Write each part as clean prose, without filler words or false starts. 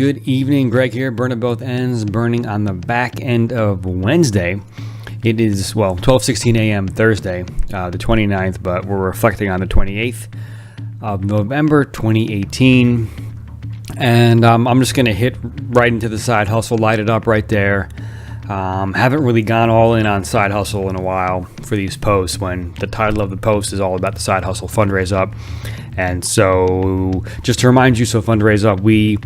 Good evening, Greg here, burning both ends, burning on the back end of Wednesday. It is, 12:16 a.m. Thursday, the 29th, but we're reflecting on the 28th of November 2018. And I'm just going to hit right into the side hustle, light it up right there. Haven't really gone all in on side hustle in a while for these posts when the title of the post is all about the side hustle Fundraise Up. And so just to remind you, so Fundraise Up, we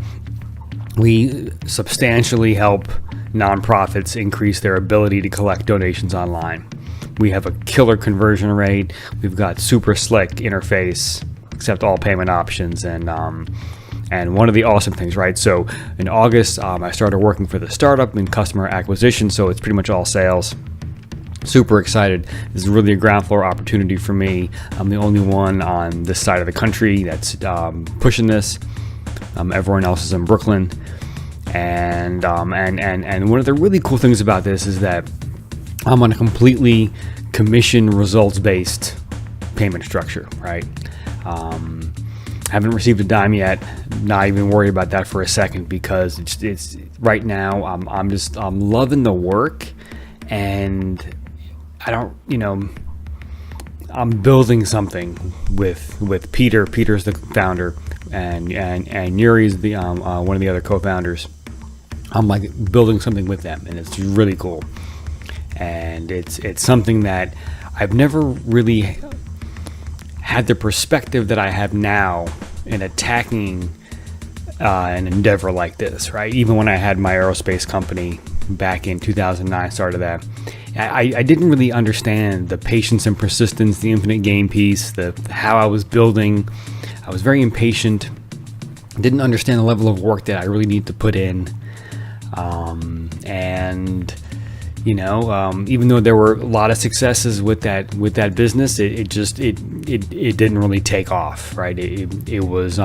substantially help nonprofits increase their ability to collect donations online. We have a killer conversion rate. We've got super slick interface, accept all payment options, and one of the awesome things, right? So in August, I started working for the startup in customer acquisition, so it's pretty much all sales. Super excited. This is really a ground floor opportunity for me. I'm the only one on this side of the country that's pushing this. Everyone else is in Brooklyn, and one of the really cool things about this is that I'm on a completely commission results-based payment structure, right? Haven't received a dime yet. Not even worried about that for a second because it's right now. I'm loving the work, and I don't, I'm building something with Peter. Peter's the founder, and Yuri's the one of the other co-founders. I'm like building something with them, and it's really cool. And it's something that I've never really had the perspective that I have now in attacking an endeavor like this, right? Even when I had my aerospace company back in 2009, started that. I didn't really understand the patience and persistence, the infinite game piece, how I was building. I was very impatient. Didn't understand the level of work that I really need to put in. Even though there were a lot of successes with that business, it didn't really take off, right? It was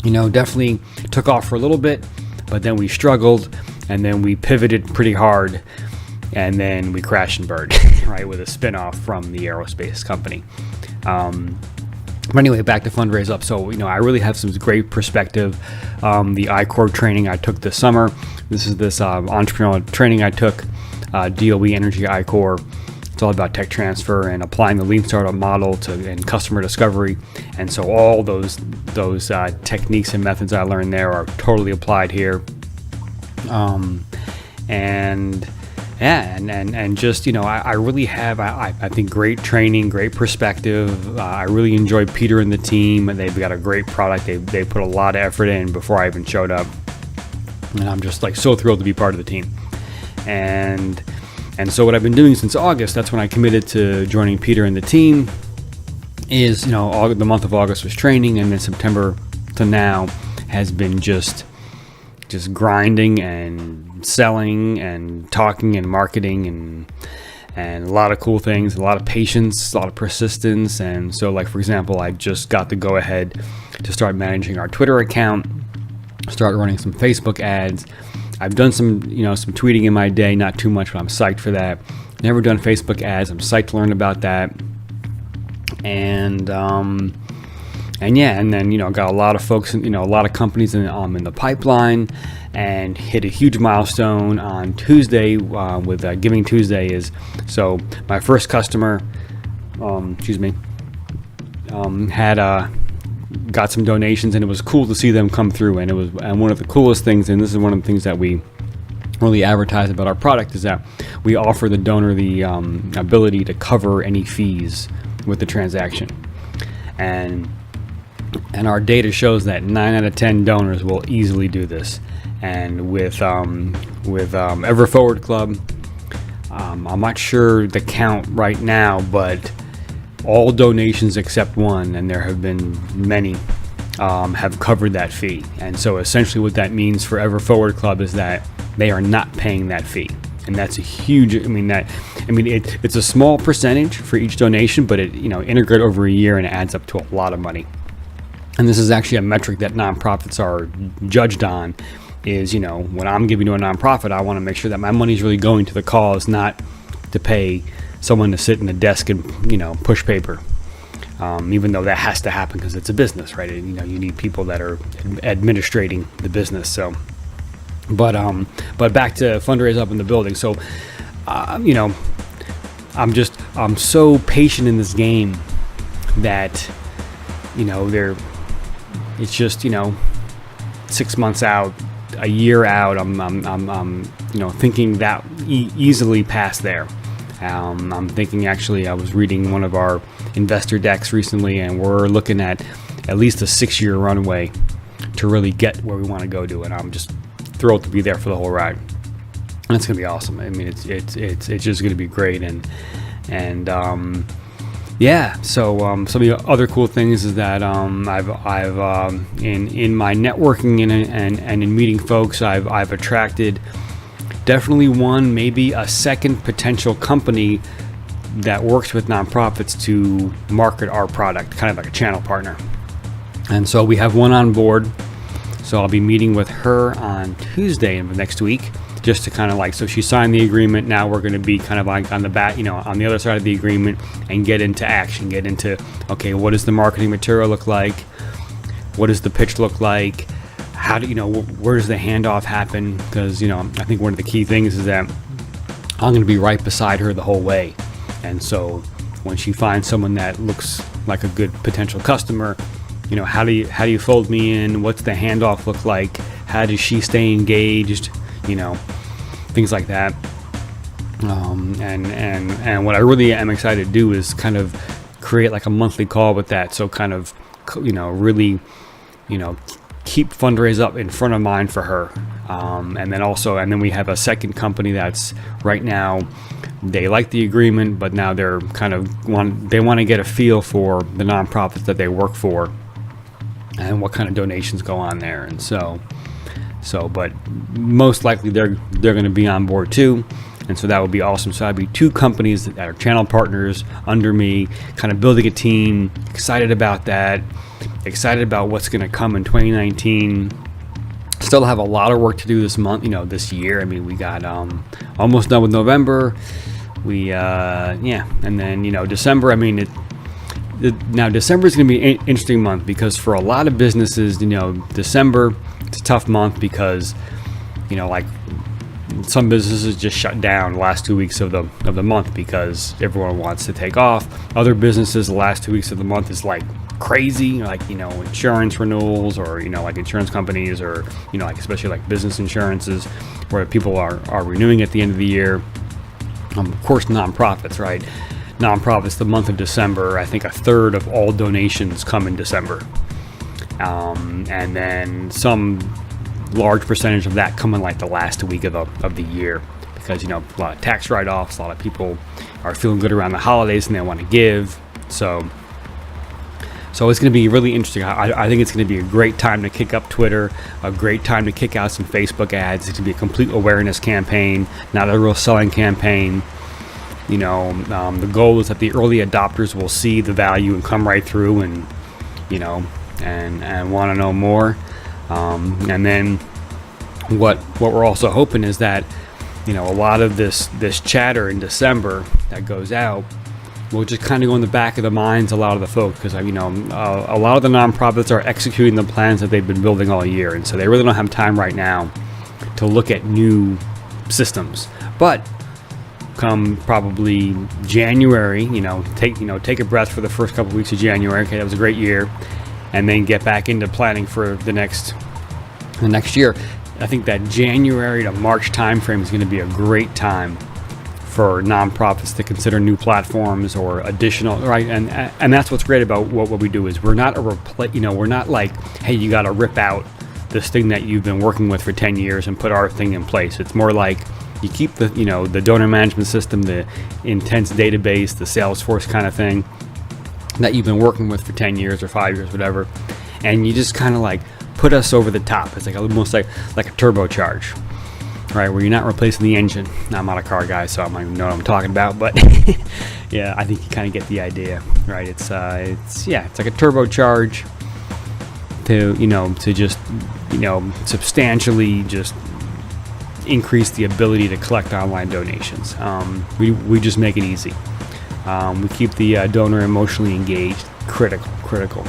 definitely took off for a little bit, but then we struggled, and then we pivoted pretty hard. And then we crashed and burned, right, with a spinoff from the aerospace company. But anyway, back to Fundraise Up. So, I really have some great perspective. The I-Core training I took this summer. This is this entrepreneurial training I took, DOE Energy I-Core. It's all about tech transfer and applying the lean startup model and customer discovery. And so all those techniques and methods I learned there are totally applied here. I really have, I think, great training, great perspective. I really enjoy Peter and the team. They've got a great product. They put a lot of effort in before I even showed up. And I'm just so thrilled to be part of the team. And so what I've been doing since August, that's when I committed to joining Peter and the team, is, the month of August was training, and then September to now has been just grinding and selling and talking and marketing and a lot of cool things, a lot of patience, a lot of persistence. And so, for example, I just got the go ahead to start managing our Twitter account, start running some Facebook ads. I've done some tweeting in my day, not too much, but I'm psyched for that. Never done Facebook ads. I'm psyched to learn about that. And then got a lot of folks, a lot of companies in the pipeline, and hit a huge milestone on Tuesday with Giving Tuesday. So my first customer, got some donations, and it was cool to see them come through. And one of the coolest things, and this is one of the things that we really advertise about our product, is that we offer the donor the ability to cover any fees with the transaction. And our data shows that 9 out of 10 donors will easily do this. And with Ever Forward Club, I'm not sure the count right now, but all donations except one, and there have been many, have covered that fee. And so essentially what that means for Ever Forward Club is that they are not paying that fee. And that's a huge, it's a small percentage for each donation, but it, integrate over a year, and it adds up to a lot of money. And this is actually a metric that nonprofits are judged on, is, when I'm giving to a nonprofit, I want to make sure that my money is really going to the cause, not to pay someone to sit in a desk and, push paper. even though that has to happen because it's a business, right? And, you need people that are administrating the business. So, but back to Fundraise up in the building. So, I'm so patient in this game that, it's just, 6 months out, a year out, I'm thinking that easily past there. I'm thinking, actually, I was reading one of our investor decks recently, and we're looking at least a 6-year runway to really get where we want to go to, and I'm just thrilled to be there for the whole ride. And it's gonna be awesome. I mean, it's just gonna be great, and yeah. So some of the other cool things is that I've in my networking and in meeting folks, I've attracted definitely one, maybe a second potential company that works with nonprofits to market our product, kind of like a channel partner. And so we have one on board. So I'll be meeting with her on Tuesday of next week, just to kind of so she signed the agreement. Now we're going to be kind of like on the back, on the other side of the agreement, and get into action, get into, okay, what does the marketing material look like? What does the pitch look like? How do, where does the handoff happen? Because, I think one of the key things is that I'm going to be right beside her the whole way. And so when she finds someone that looks like a good potential customer, how do you fold me in? What's the handoff look like? How does she stay engaged? Things like that. And what I really am excited to do is kind of create like a monthly call with that. So kind of, really, keep Fundraise up in front of mind for her. And then we have a second company that's right now, they like the agreement, but now they're kind of they want to get a feel for the nonprofits that they work for and what kind of donations go on there. And but most likely they're going to be on board too. And so that would be awesome. So that'd be two companies that are channel partners under me, kind of building a team. Excited about that. Excited about what's going to come in 2019. Still have a lot of work to do this month, this year. I mean, we got almost done with November. And then December. I mean, now December is going to be an interesting month because for a lot of businesses, December, it's a tough month because, like some businesses just shut down the last 2 weeks of the month because everyone wants to take off. Other businesses, the last 2 weeks of the month is like crazy, like insurance renewals or like insurance companies or like especially like business insurances where people are renewing at the end of the year. Of course, nonprofits, right? Nonprofits, the month of December, I think a third of all donations come in December, and then some large percentage of that come in like the last week of the year because a lot of tax write-offs, a lot of people are feeling good around the holidays and they want to give. So it's going to be really interesting. I think it's going to be a great time to kick up Twitter, a great time to kick out some Facebook ads. It's going to be a complete awareness campaign, not a real selling campaign. The goal is that the early adopters will see the value and come right through and want to know more. And then what we're also hoping is that a lot of this chatter in December that goes out will just kind of go in the back of the minds of a lot of the folks because a lot of the nonprofits are executing the plans that they've been building all year, and so they really don't have time right now to look at new systems. But come probably January, take a breath for the first couple of weeks of January. Okay, that was a great year, and then get back into planning for the next year. I think that January to March timeframe is going to be a great time for nonprofits to consider new platforms or additional, right? And that's what's great about what we do is we're not we're not like, hey, you got to rip out this thing that you've been working with for 10 years and put our thing in place. It's more like you keep the the donor management system, the intense database, the Salesforce kind of thing that you've been working with for 10 years or 5 years, whatever, and you just kind of like put us over the top. It's like almost like a turbocharge, right? Where you're not replacing the engine. Now, I'm not a car guy, so I don't even know what I'm talking about, but yeah, I think you kind of get the idea, right? It's like a turbocharge to just substantially just increase the ability to collect online donations. We just make it easy. We keep the donor emotionally engaged. Critical.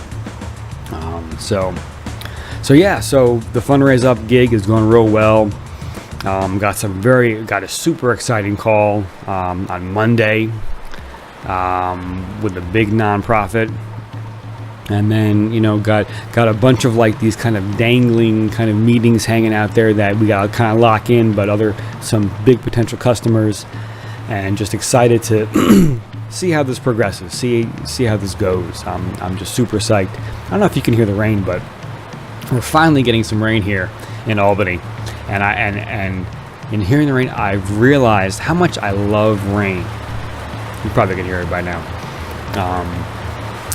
So the Fundraise Up gig is going real well. Got a super exciting call on Monday with a big nonprofit, and then got a bunch of like these kind of dangling kind of meetings hanging out there that we got to kind of lock in, but some big potential customers, and just excited to see how this progresses, see how this goes. I'm just super psyched. I don't know if you can hear the rain, but we're finally getting some rain here in Albany, and in hearing the rain, I've realized how much I love rain. You probably can hear it by now.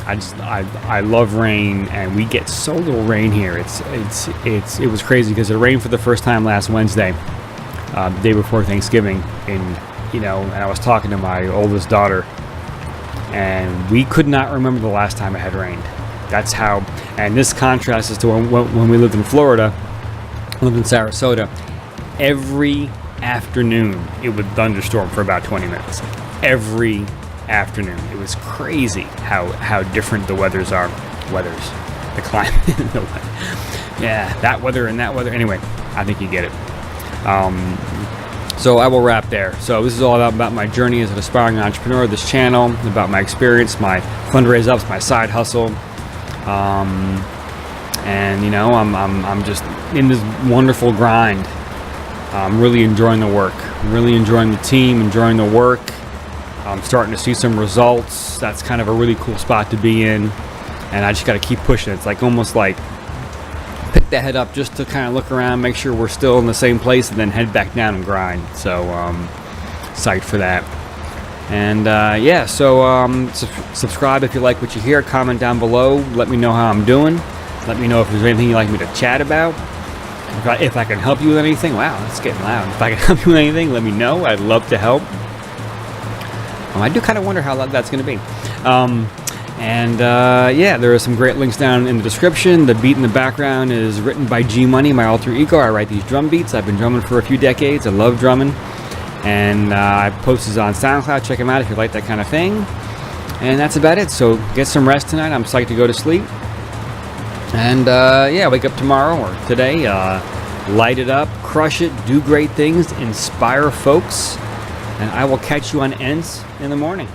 I love rain, and we get so little rain here. It was crazy because it rained for the first time last Wednesday, the day before Thanksgiving, and I was talking to my oldest daughter, and we could not remember the last time it had rained. That's how, and this contrasts is to when we lived in Florida, lived in Sarasota. Every afternoon it would thunderstorm for about 20 minutes. Every afternoon. It was crazy how different the weathers are. The climate. Yeah, that weather and that weather. Anyway, I think you get it. So I will wrap there. So this is all about my journey as an aspiring entrepreneur, this channel, about my experience, my Fundraise Ups, my side hustle. And I'm just in this wonderful grind. I'm really enjoying the work, really enjoying the team, enjoying the work. I'm starting to see some results. That's kind of a really cool spot to be in, and I just got to keep pushing. It's like almost like pick the head up just to kind of look around, make sure we're still in the same place, and then head back down and grind. So psyched for that. And subscribe if you like what you hear. Comment down below. Let me know how I'm doing. Let me know if there's anything you'd like me to chat about. If I can help you with anything. Wow, it's getting loud. If I can help you with anything, let me know. I'd love to help. I do kind of wonder how loud that's going to be. There are some great links down in the description. The beat in the background is written by G Money, my alter ego. I write these drum beats. I've been drumming for a few decades. I love drumming. And I post these on SoundCloud. Check them out if you like that kind of thing. And that's about it. So get some rest tonight. I'm psyched to go to sleep. And wake up tomorrow or today. Light it up, crush it, do great things, inspire folks. And I will catch you on Ents in the morning.